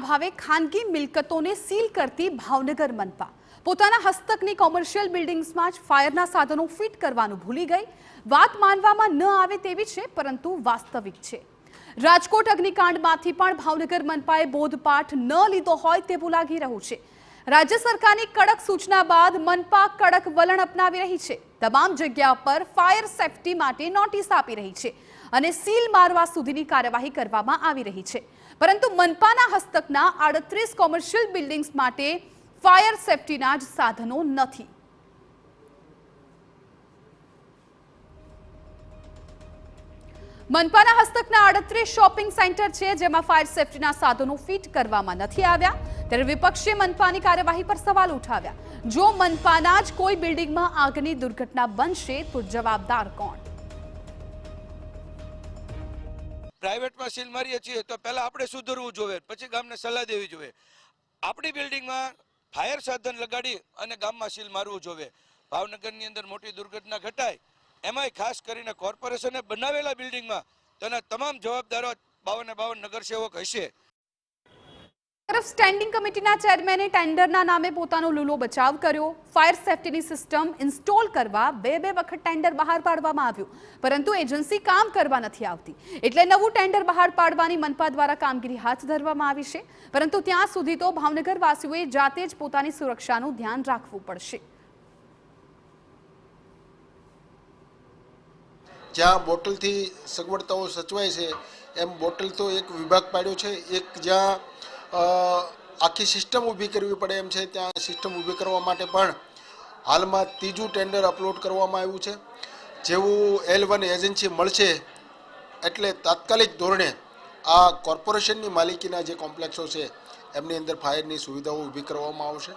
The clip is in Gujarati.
ભાવે ખાનગી મિલકતોને સીલ કરતી ભાવનગર મનપા પોતાના હસ્તકની કોમર્શિયલ બિલ્ડિંગ્સમાં જ ફાયરના સાધનો ફિટ કરવાનું ભૂલી ગઈ। વાત માનવામાં ન આવે તેવી છે, પરંતુ વાસ્તવિક છે। રાજકોટ અગ્નિકાંડમાંથી પણ ભાવનગર મનપાએ બોધપાઠ ન લીધો હોય તેવું લાગી રહ્યું છે। રાજ્ય સરકારની કડક સૂચના બાદ મનપા કડક વલણ અપનાવી રહી છે। તમામ જગ્યા પર ફાયર સેફટી માટે નોટિસ આપી રહી છે અને સીલ મારવા સુધીની કાર્યવાહી કરવામાં આવી રહી છે, પરંતુ મનપાના હસ્તકના 38 કોમર્શિયલ બિલ્ડિંગ્સ માટે ફાયર સેફટીના જ સાધનો નથી। મનપાના હસ્તકના 38 શોપિંગ સેન્ટર છે, જેમાં ફાયર સેફટીના સાધનો ફિટ કરવામાં નથી આવ્યા। ત્યારે વિપક્ષે મનપાની કાર્યવાહી પર સવાલ ઉઠાવ્યા। જો મનપાના જ કોઈ બિલ્ડિંગમાં આગની દુર્ઘટના બનશે તો જવાબદાર કોણ? પ્રાઇવેટમાં સીલ મારીએ છીએ તો પહેલા આપણે સુધરવું જોઈએ, પછી ગામને સલાહ દેવી જોઈએ। આપણી બિલ્ડિંગમાં ફાયર સાધન લગાડી અને ગામમાં સીલ મારવું જોઈએ। ભાવનગરની અંદર મોટી દુર્ઘટના ઘટાય, એમાંય ખાસ કરીને કોર્પોરેશને બનાવેલા બિલ્ડિંગમાં તેના તમામ જવાબદારો 52 નગરસેવક હશે। તરફ સ્ટેન્ડિંગ કમિટીના ચેરમેને ટેન્ડરના નામે પોતાનો લૂલો બચાવ કર્યો। ફાયર સેફટીની સિસ્ટમ ઇન્સ્ટોલ કરવા બે વખત ટેન્ડર બહાર પાડવામાં આવ્યું, પરંતુ એજન્સી કામ કરવા નથી આવતી, એટલે નવું ટેન્ડર બહાર પાડવાની મનપા દ્વારા કામગીરી હાથ ધરવામાં આવી છે। પરંતુ ત્યાં સુધી તો ભાવનગરવાસીઓએ જાતે જ પોતાની સુરક્ષાનું ધ્યાન રાખવું પડશે। જ્યાં બોટલથી સગવડતાઓ સચવાય છે એમ બોટલ તો એક વિભાગ પાડ્યો છે, એક જ્યાં આખી સિસ્ટમ ઊભી કરવી પડે એમ છે ત્યાં સિસ્ટમ ઊભી કરવા માટે પણ હાલમાં ત્રીજું ટેન્ડર અપલોડ કરવામાં આવ્યું છે। જેવું L1 એજન્સી મળશે એટલે તાત્કાલિક ધોરણે આ કોર્પોરેશનની માલિકીના જે કોમ્પ્લેક્સો છે એમની અંદર ફાયરની સુવિધાઓ ઊભી કરવામાં આવશે।